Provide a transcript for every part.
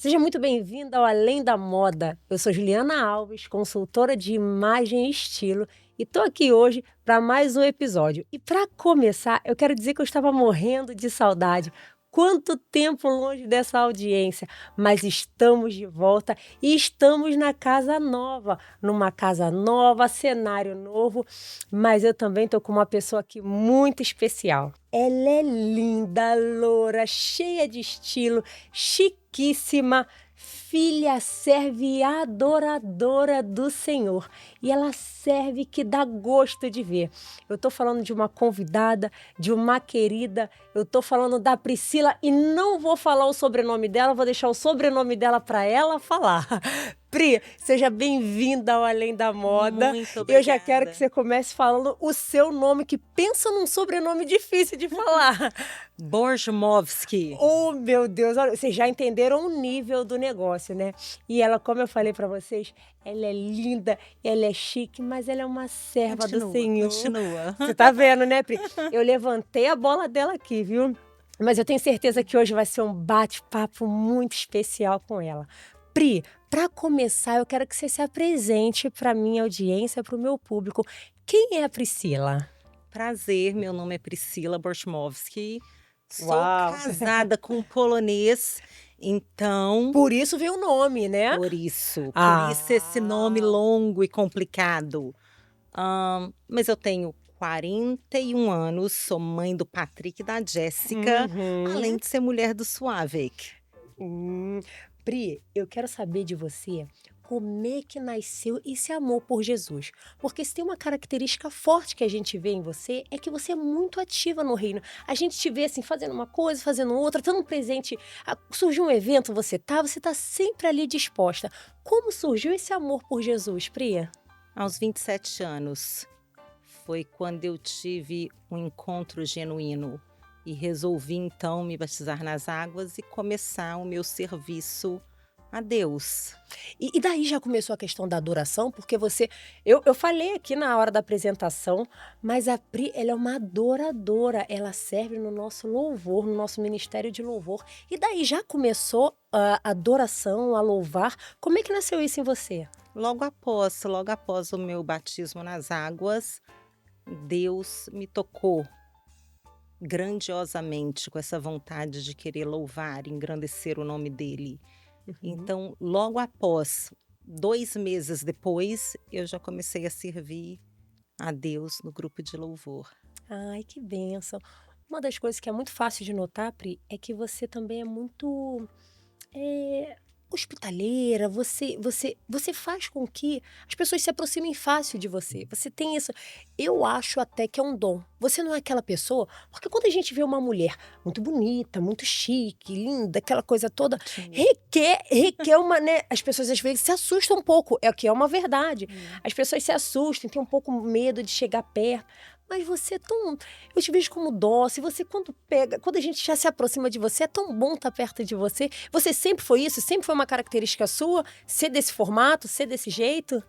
Seja muito bem-vinda ao Além da Moda. Eu sou Juliana Alves, consultora de imagem e estilo, e tô aqui hoje para mais um episódio. E para começar, eu quero dizer que eu estava morrendo de saudade. Quanto tempo longe dessa audiência, mas estamos de volta e estamos na casa nova, numa casa nova, cenário novo, mas eu também tô com uma pessoa aqui muito especial. Ela é linda, loura, cheia de estilo, chiquíssima, filha serve e adoradora do Senhor. E ela serve que dá gosto de ver. Eu tô falando de uma convidada, de uma querida, eu tô falando da Priscila e não vou falar o sobrenome dela, vou deixar o sobrenome dela para ela falar. Pri, seja bem-vinda ao Além da Moda. Muito Eu já quero que obrigada. você comece falando o seu nome, que pensa num sobrenome difícil de falar. Borjmovski. Oh, meu Deus, olha, vocês já entenderam o nível do negócio, né? E ela, como eu falei pra vocês, ela é linda, ela é chique, mas ela é uma serva do Continua, Senhor. continua. Você tá vendo, né, Pri? Eu levantei a bola dela aqui, viu? Mas eu tenho certeza que hoje vai ser um bate-papo muito especial com ela. Pri, para começar, eu quero que você se apresente para minha audiência, para o meu público. Quem é a Priscila? Prazer, meu nome é Priscila Borjmovski. Sou Uau! casada com um polonês, então, Por isso veio o nome, né? por isso esse nome longo e complicado. Mas eu tenho 41 anos, sou mãe do Patrick e da Jéssica, além Uhum. de ser mulher do Suavek. Hum. Pri, eu quero saber de você como é que nasceu esse amor por Jesus. Porque se tem uma característica forte que a gente vê em você, é que você é muito ativa no reino. A gente te vê assim, fazendo uma coisa, fazendo outra, estando presente. Surgiu um evento, você tá sempre ali disposta. Como surgiu esse amor por Jesus, Pri? Aos 27 anos, foi quando eu tive um encontro genuíno e resolvi então me batizar nas águas e começar o meu serviço a Deus. E daí já começou a questão da adoração, porque você. Eu falei aqui na hora da apresentação, mas a Pri, ela é uma adoradora. Ela serve no nosso louvor, no nosso ministério de louvor. E daí já começou a adoração, a louvar. Como é que nasceu isso em você? Logo após o meu batismo nas águas, Deus me tocou grandiosamente com essa vontade de querer louvar, engrandecer o nome dele. Uhum. Então, logo após, 2 meses depois, eu já comecei a servir a Deus no grupo de louvor. Ai, que bênção. Uma das coisas que é muito fácil de notar, Pri, é que você também é muito eh, hospitaleira, você faz com que as pessoas se aproximem fácil de você. Você tem isso. Eu acho até que é um dom. Você não é aquela pessoa, porque quando a gente vê uma mulher muito bonita, muito chique, linda, aquela coisa toda, Continua. requer uma, né? As pessoas às vezes se assustam um pouco, é o que é uma verdade. Hum. As pessoas se assustam, têm um pouco medo de chegar perto. Mas você é tão. Eu te vejo como dócil. Você, quando a gente já se aproxima de você, é tão bom estar perto de você. Você sempre foi isso? Sempre foi uma característica sua? Ser desse formato? Ser desse jeito?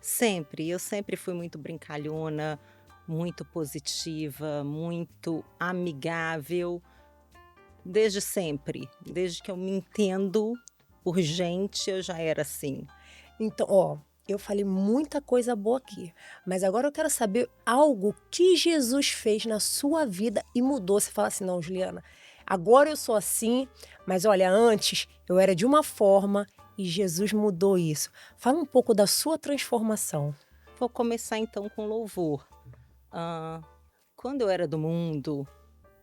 Eu sempre fui muito brincalhona, muito positiva, muito amigável, desde sempre. Desde que eu me entendo por gente, eu já era assim. Então, ó, eu falei muita coisa boa aqui. Mas agora eu quero saber algo que Jesus fez na sua vida e mudou. Você fala assim, não, Juliana, agora eu sou assim, mas olha, antes eu era de uma forma e Jesus mudou isso. Fala um pouco da sua transformação. Vou começar então com louvor. Ah, Quando eu era do mundo,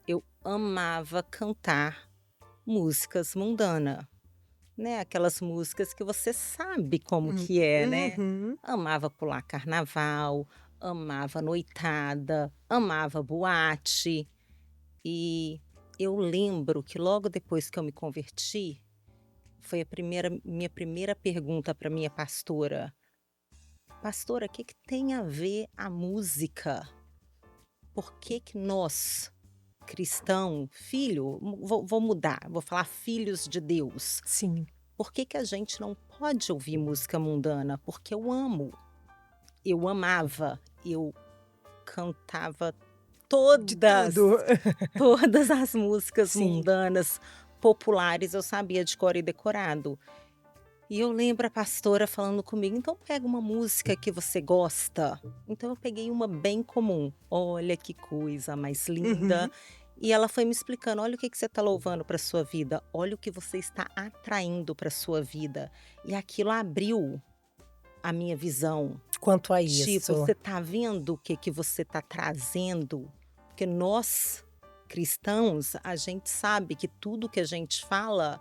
eu amava cantar músicas mundanas, né? Aquelas músicas que você sabe como que é, né? Uhum. Amava pular carnaval, amava noitada, amava boate. E eu lembro que logo depois que eu me converti, foi minha primeira pergunta para minha pastora. Pastora, o que que tem a ver a música? Por que que nós, cristão, vou mudar, vou falar filhos de Deus. Sim. Por que que a gente não pode ouvir música mundana? Porque eu amo, eu amava, eu cantava De todas, tudo. todas as músicas Sim. mundanas, populares, eu sabia de cor e decorado. E eu lembro a pastora falando comigo: "Então pega uma música que você gosta". Então eu peguei uma bem comum. Olha que coisa mais linda. Uhum. E ela foi me explicando: "Olha o que que você está louvando para sua vida, olha o que você está atraindo para sua vida". E aquilo abriu a minha visão. Quanto a Tipo, isso. você tá vendo o que que você tá trazendo? Porque nós, cristãos, a gente sabe que tudo que a gente fala,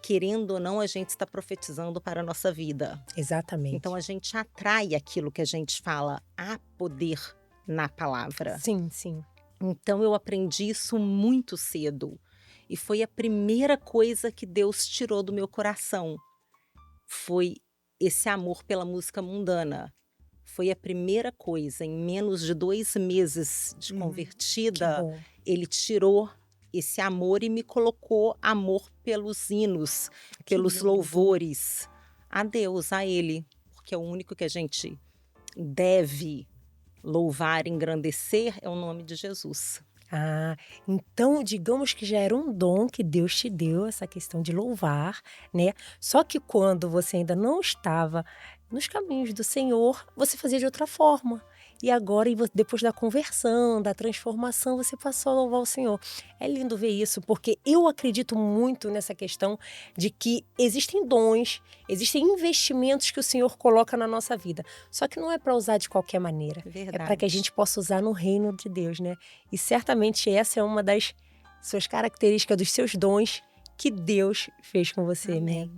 querendo ou não, a gente está profetizando para a nossa vida. Então Exatamente. a gente atrai aquilo que a gente fala, há poder na palavra. Sim, sim. Então eu aprendi isso muito cedo. E foi a primeira coisa que Deus tirou do meu coração. Foi esse amor pela música mundana. Foi a primeira coisa, em menos de 2 meses de Que convertida, bom. ele tirou esse amor e me colocou amor pelos hinos, Que pelos lindo. louvores a Deus, a Ele, porque é o único que a gente deve louvar, engrandecer, é o nome de Jesus. Ah, então digamos que já era um dom que Deus te deu, essa questão de louvar, né. Só que quando você ainda não estava nos caminhos do Senhor, você fazia de outra forma. E agora depois da conversão, da transformação, você passou a louvar o Senhor. É lindo ver isso, porque eu acredito muito nessa questão de que existem dons, existem investimentos que o Senhor coloca na nossa vida, só que não é para usar de qualquer maneira, é para que a gente Verdade. possa usar no reino de Deus, né. E certamente essa é uma das suas características, dos seus dons que Deus fez com você, né. Amém.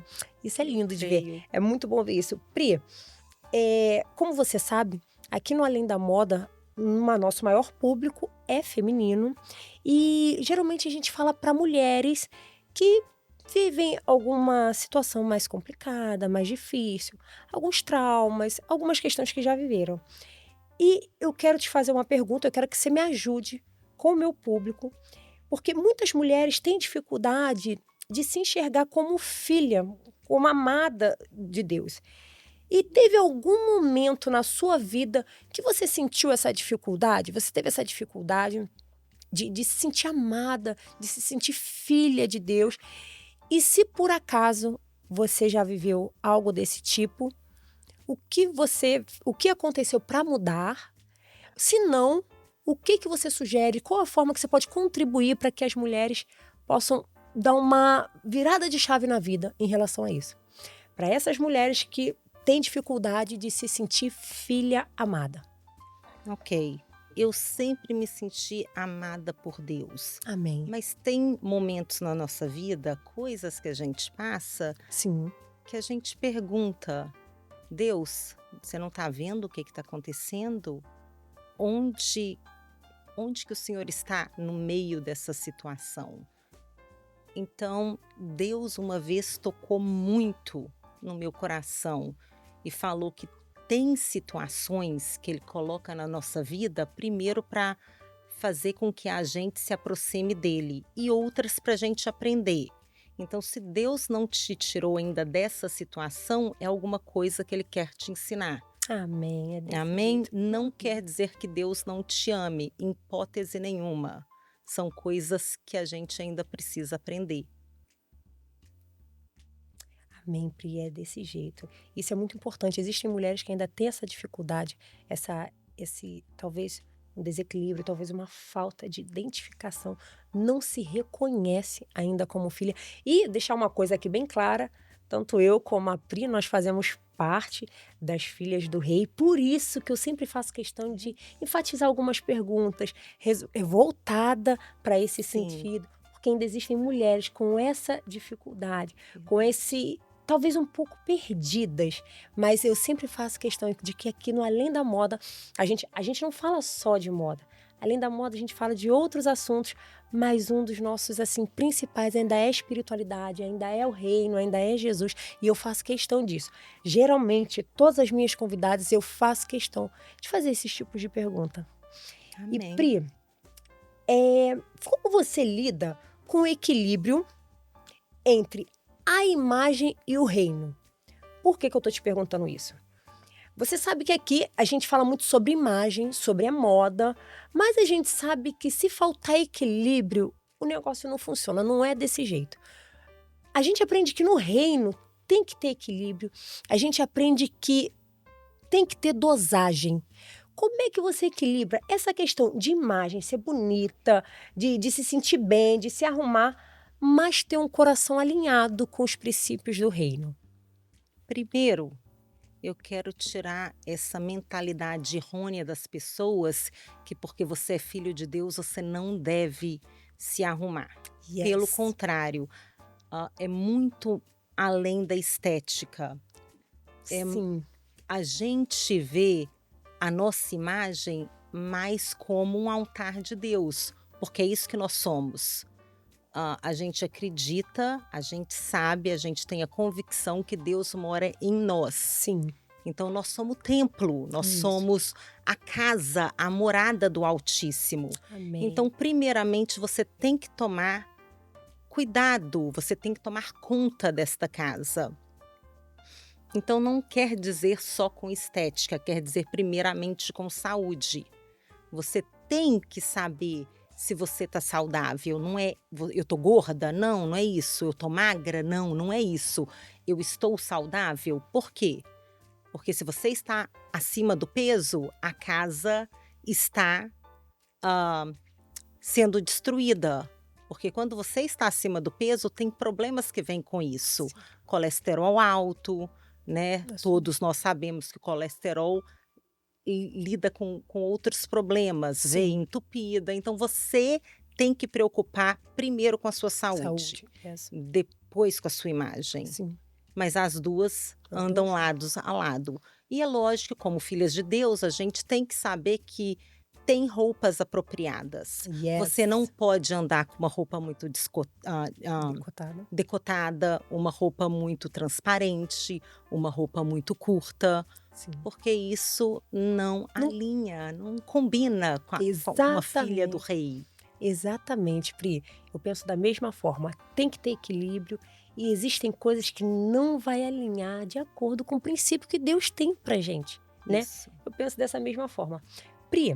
Isso é Eu lindo de ver, creio. é muito bom ver isso. Pri, como você sabe, aqui no Além da Moda, nosso maior público é feminino e geralmente a gente fala para mulheres que vivem alguma situação mais complicada, mais difícil, alguns traumas, algumas questões que já viveram. E eu quero te fazer uma pergunta, eu quero que você me ajude com o meu público, porque muitas mulheres têm dificuldade de se enxergar como filha, como amada de Deus. E teve algum momento na sua vida que você sentiu essa dificuldade? Você teve essa dificuldade de se sentir amada, de se sentir filha de Deus? E se por acaso você já viveu algo desse tipo, o que aconteceu para mudar? Se não, o que que você sugere? Qual a forma que você pode contribuir para que as mulheres possam dar uma virada de chave na vida em relação a isso? Para essas mulheres que têm dificuldade de se sentir filha amada. Ok. Eu sempre me senti amada por Deus. Amém. Mas tem momentos na nossa vida, coisas que a gente passa, Sim. que a gente pergunta: Deus, você não está vendo o que está acontecendo? Onde, onde que o Senhor está no meio dessa situação? Então, Deus uma vez tocou muito no meu coração e falou que tem situações que Ele coloca na nossa vida, primeiro para fazer com que a gente se aproxime dele e outras para a gente aprender. Então, se Deus não te tirou ainda dessa situação, é alguma coisa que Ele quer te ensinar. Amém. É desse Amém? jeito. Não quer dizer que Deus não te ame, em hipótese nenhuma. São coisas que a gente ainda precisa aprender. Amém, Pri, é desse jeito. Isso é muito importante. Existem mulheres que ainda têm essa dificuldade, esse talvez um desequilíbrio, talvez uma falta de identificação, não se reconhece ainda como filha. E deixar uma coisa aqui bem clara, tanto eu como a Pri, nós fazemos parte das filhas do rei, por isso que eu sempre faço questão de enfatizar algumas perguntas voltada para esse Sim, sentido, porque ainda existem mulheres com essa dificuldade, com esse talvez um pouco perdidas, mas eu sempre faço questão de que aqui no Além da Moda, a gente não fala só de moda. Além da moda, a gente fala de outros assuntos, mas um dos nossos, assim, principais ainda é a espiritualidade, ainda é o reino, ainda é Jesus, e eu faço questão disso. Geralmente, todas as minhas convidadas, eu faço questão de fazer esses tipos de pergunta. E amém. Pri, como você lida com o equilíbrio entre a imagem e o reino? Por que que eu tô te perguntando isso? Você sabe que aqui a gente fala muito sobre imagem, sobre a moda, mas a gente sabe que se faltar equilíbrio, o negócio não funciona, não é desse jeito. A gente aprende que no reino tem que ter equilíbrio. A gente aprende que tem que ter dosagem. Como é que você equilibra essa questão de imagem, ser bonita, de se sentir bem, de se arrumar, mas ter um coração alinhado com os princípios do reino? Primeiro, eu quero tirar essa mentalidade errônea das pessoas que porque você é filho de Deus, você não deve se arrumar. Pelo Yes. contrário, é muito além da estética. Sim. A gente vê a nossa imagem mais como um altar de Deus, porque é isso que nós somos. A gente acredita, a gente sabe, a gente tem a convicção que Deus mora em nós. Sim. Então nós somos o templo, nós Isso. somos a casa, a morada do Altíssimo. Amém. Então, primeiramente, você tem que tomar cuidado, você tem que tomar conta desta casa. Então, não quer dizer só com estética, quer dizer primeiramente com saúde. Você tem que saber se você está saudável. Não é, eu estou gorda? Não, não é isso. Eu estou magra? Não, não é isso. Eu estou saudável? Por quê? Porque se você está acima do peso, a casa está sendo destruída. Porque quando você está acima do peso, tem problemas que vêm com isso. Sim. Colesterol alto, né? Nossa. Todos nós sabemos que o colesterol lida com outros problemas, Sim. veia entupida. Então, você tem que preocupar primeiro com a sua saúde. Yes. Depois com a sua imagem. Sim. Mas as duas andam lados a lado. E é lógico, como filhas de Deus, a gente tem que saber que tem roupas apropriadas. Yes. Você não pode andar com uma roupa muito Decotada. decotada, uma roupa muito transparente, uma roupa muito curta, Sim. porque isso não alinha, não combina com uma filha do rei. Exatamente, Pri. Eu penso da mesma forma. Tem que ter equilíbrio e existem coisas que não vai alinhar de acordo com o princípio que Deus tem pra gente, né? Isso. Eu penso dessa mesma forma. Pri,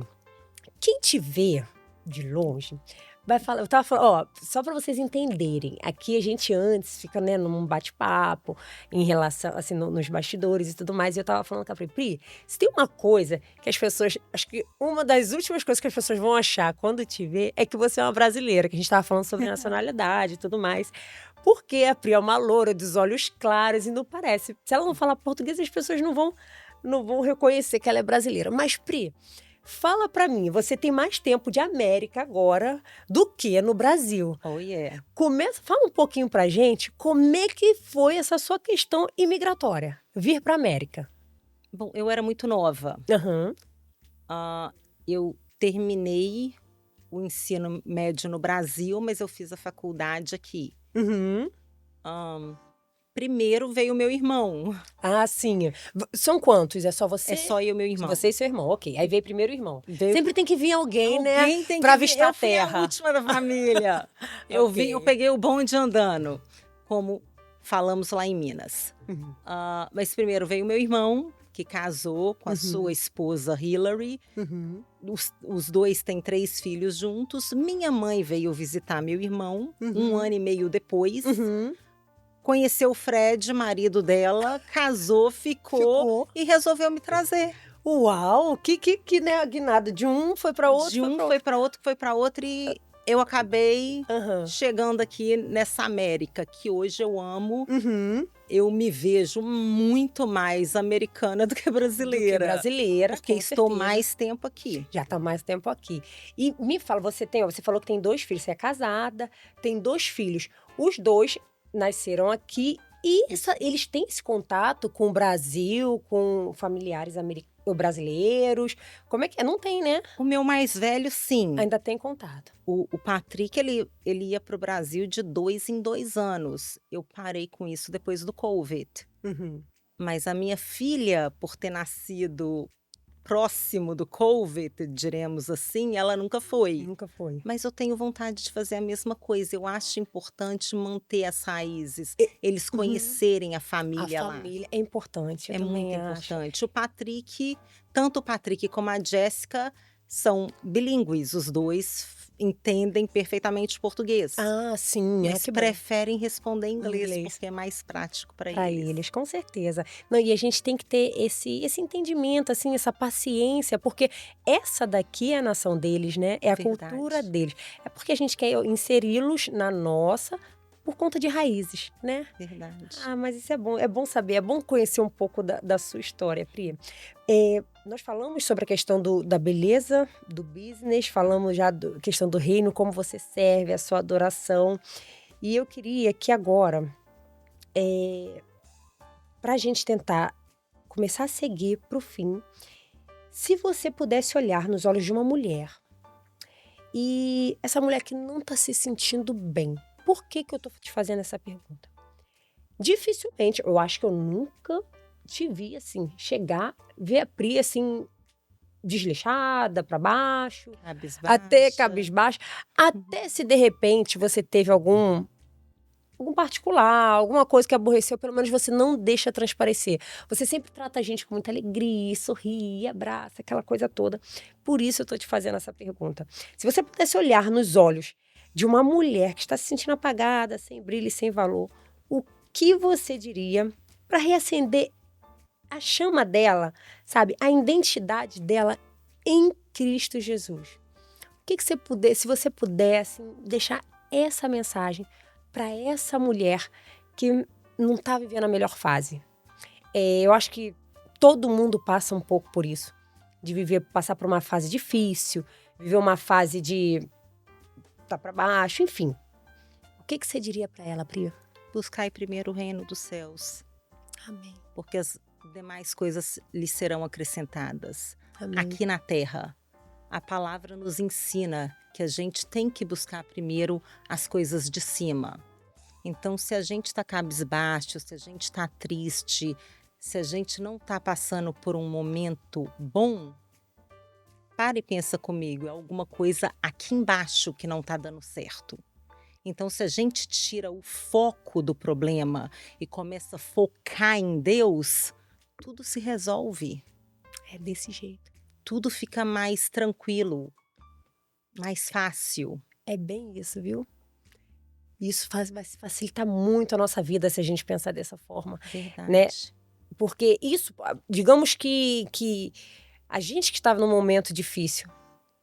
quem te vê de longe vai falar, eu tava falando, ó, só para vocês entenderem, aqui a gente antes fica, né, num bate-papo em relação, assim, nos bastidores e tudo mais, e eu tava falando com a Pri, se tem uma coisa que as pessoas, acho que uma das últimas coisas que as pessoas vão achar quando te ver é que você é uma brasileira, que a gente tava falando sobre nacionalidade e tudo mais, porque a Pri é uma loura dos olhos claros e não parece, se ela não falar português, as pessoas não vão reconhecer que ela é brasileira, mas Pri, fala pra mim, você tem mais tempo de América agora do que no Brasil. Oh, yeah. Fala um pouquinho pra gente como é que foi essa sua questão imigratória, vir pra América. Bom, eu era muito nova. Uhum. Eu terminei o ensino médio no Brasil, mas eu fiz a faculdade aqui. Uhum. Primeiro veio meu irmão. Ah, sim. São quantos? É só você? É só eu e meu irmão. Você e seu irmão, ok. Aí veio primeiro o irmão. Sempre tem que vir alguém, né? Alguém tem pra que avistar a Eu fui terra. a última da família. Eu peguei o bonde andando, como falamos lá em Minas. Uhum. Mas primeiro veio meu irmão, que casou com a sua esposa Hillary. Uhum. Os dois têm 3 filhos juntos. Minha mãe veio visitar meu irmão 1 ano e meio depois. Uhum. Conheceu o Fred, marido dela, casou, ficou e resolveu me trazer. Uau! Que né, guinada. De um foi para outro. De um foi para outro, foi para outro e eu acabei chegando aqui nessa América, que hoje eu amo. Uhum. Eu me vejo muito mais americana do que brasileira. Porque estou mais tempo aqui. Já está mais tempo aqui. E me fala, você falou que tem 2 filhos, você é casada, tem 2 filhos. Os 2 nasceram aqui e eles têm esse contato com o Brasil, com familiares brasileiros. Como é que é? Não tem, né? O meu mais velho, sim. Ainda tem contato. O Patrick, ele ia para o Brasil de 2 em 2 anos. Eu parei com isso depois do Covid. Uhum. Mas a minha filha, por ter nascido próximo do Covid, diremos assim, ela nunca foi. Nunca foi. Mas eu tenho vontade de fazer a mesma coisa. Eu acho importante manter as raízes, eles conhecerem a família lá. A família é importante. É muito importante. O Patrick, tanto o Patrick como a Jéssica, são bilíngues, os dois entendem perfeitamente português. Ah, sim, Mas que bom. preferem responder em inglês, Inglês. porque é mais prático para Para eles. eles, com certeza. Não, e a gente tem que ter esse entendimento, assim, essa paciência, porque essa daqui é a nação deles, né? É a Verdade. cultura deles. É porque a gente quer inseri-los na nossa por conta de raízes, né? Verdade. Ah, mas isso é bom saber, é bom conhecer um pouco da sua história, Pri. Nós falamos sobre a questão da beleza, do business, falamos já da questão do reino, como você serve, a sua adoração. E eu queria que agora, para a gente tentar começar a seguir para o fim, se você pudesse olhar nos olhos de uma mulher, e essa mulher que não está se sentindo bem, por que que eu estou te fazendo essa pergunta? Dificilmente, eu acho que eu nunca te vi assim, ver a Pri assim, desleixada, para baixo, até cabisbaixa, até se de repente você teve algum particular, alguma coisa que aborreceu, pelo menos você não deixa transparecer. Você sempre trata a gente com muita alegria, sorri, abraça, aquela coisa toda. Por isso eu tô te fazendo essa pergunta. Se você pudesse olhar nos olhos de uma mulher que está se sentindo apagada, sem brilho e sem valor, o que você diria para reacender a chama dela, sabe? A identidade dela em Cristo Jesus. O que você puder, se você pudesse deixar essa mensagem para essa mulher que não está vivendo a melhor fase. Eu acho que todo mundo passa um pouco por isso, de passar por uma fase difícil, viver uma fase de tá para baixo, enfim. O que você diria para ela, Pri? Buscai primeiro o reino dos céus. Amém. Porque as demais coisas lhe serão acrescentadas. Amém. Aqui na terra, a palavra nos ensina que a gente tem que buscar primeiro as coisas de cima. Então, se a gente está cabisbaixo, se a gente está triste, se a gente não está passando por um momento bom, para e pensa comigo, é alguma coisa aqui embaixo que não está dando certo. Então, se a gente tira o foco do problema e começa a focar em Deus, tudo se resolve. É desse jeito. Tudo fica mais tranquilo, mais fácil. É bem isso, viu? Isso vai facilitar muito a nossa vida se a gente pensar dessa forma. Verdade. Né? Porque isso, digamos que a gente que estava num momento difícil,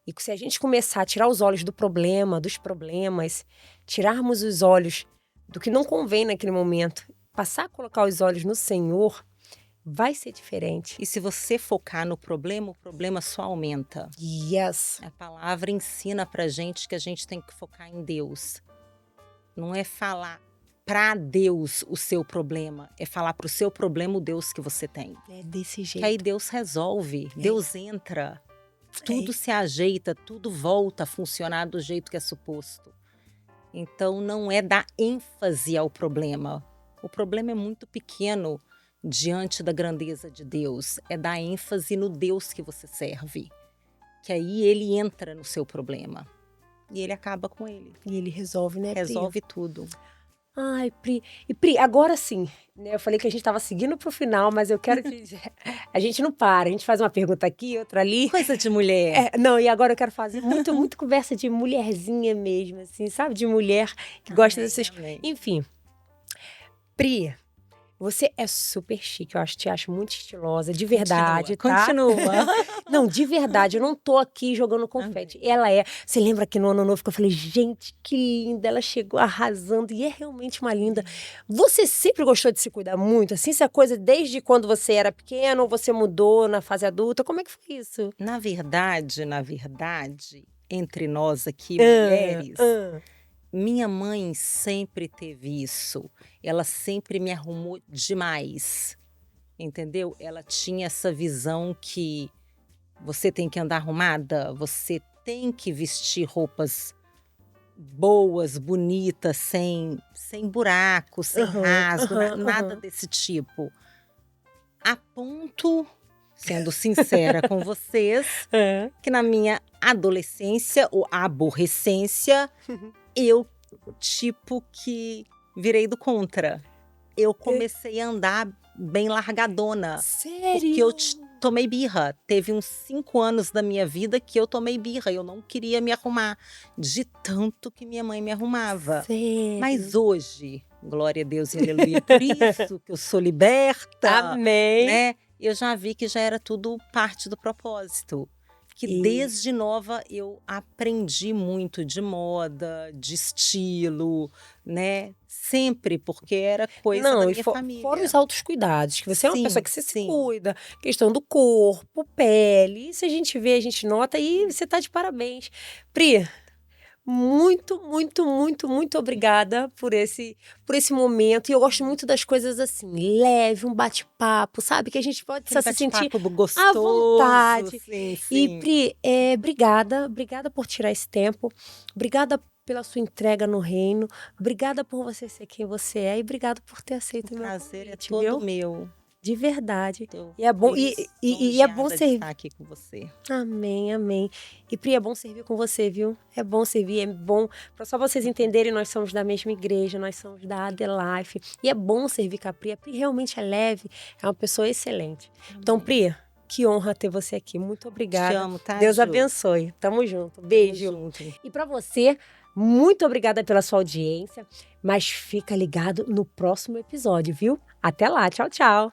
e se a gente começar a tirar os olhos do problema, dos problemas, tirarmos os olhos do que não convém naquele momento, passar a colocar os olhos no Senhor, vai ser diferente. E se você focar no problema, o problema só aumenta. Yes. A palavra ensina pra gente que a gente tem que focar em Deus. Não é falar pra Deus o seu problema, é falar pro seu problema o Deus que você tem. É desse jeito. Que aí Deus resolve, Deus entra, tudo se ajeita, tudo volta a funcionar do jeito que é suposto. Então não é dar ênfase ao problema. O problema é muito pequeno diante da grandeza de Deus. É dar ênfase no Deus que você serve. Que aí ele entra no seu problema. E ele acaba com ele. E ele resolve, né, Pri? Resolve tudo. Ai, Pri. E Pri, agora sim, né? Eu falei que a gente estava seguindo pro final, mas eu quero te dizer, a gente não para, a gente faz uma pergunta aqui, outra ali. Coisa de mulher. Não, e agora eu quero fazer muito conversa de mulherzinha mesmo, assim, sabe? De mulher que gosta dessas... Enfim. Pri, você é super chique, te acho muito estilosa, de verdade, Continua. Não, de verdade, eu não tô aqui jogando confete. Ela você lembra que no Ano Novo que eu falei, gente, que linda, ela chegou arrasando e é realmente uma linda. Você sempre gostou de se cuidar muito, assim, essa coisa desde quando você era pequena ou você mudou na fase adulta, como é que foi isso? Na verdade, entre nós aqui, mulheres... Minha mãe sempre teve isso. Ela sempre me arrumou demais. Entendeu? Ela tinha essa visão que você tem que andar arrumada, você tem que vestir roupas boas, bonitas, sem buraco, sem rasgo, nada desse tipo. A ponto, sendo sincera com vocês, que na minha adolescência ou aborrecência, eu, que virei do contra. Eu comecei a andar bem largadona. Sério? Porque eu tomei birra. Teve uns 5 anos da minha vida que eu tomei birra. Eu não queria me arrumar, de tanto que minha mãe me arrumava. Sério? Mas hoje, glória a Deus e aleluia, por isso que eu sou liberta, Amém. né? Eu já vi que já era tudo parte do propósito. Que E- desde nova eu aprendi muito de moda, de estilo, né? Sempre, porque era coisa da Não, e minha fora família. os autocuidados, que você é uma Sim, pessoa que você se sim. cuida, questão do corpo, pele, isso a gente vê, a gente nota e você tá de parabéns. Pri, muito, muito, muito, muito obrigada por esse momento. E eu gosto muito das coisas assim, leve, um bate-papo, sabe? Que a gente pode só Aquele se sentir bate-papo à gostoso, vontade. sim, E, sim. Pri, obrigada por tirar esse tempo. Obrigada pela sua entrega no reino. Obrigada por você ser quem você é. E obrigada por ter aceito O o meu prazer é convite, todo viu? meu. De verdade. Estou E é bom, feliz, e é bom lisonjeada de servir. estar aqui com você. Amém, amém. E Pri, é bom servir com você, viu? É bom servir, é bom. Só vocês entenderem, nós somos da mesma igreja, nós somos da Adelife. E é bom servir com a Pri. A Pri realmente é leve, é uma pessoa excelente. Então, Pri, que honra ter você aqui. Muito Te obrigada. amo, tá, Deus Ju? abençoe. Tamo junto. Tamo Beijo. junto. E pra você, muito obrigada pela sua audiência. Mas fica ligado no próximo episódio, viu? Até lá. Tchau, tchau.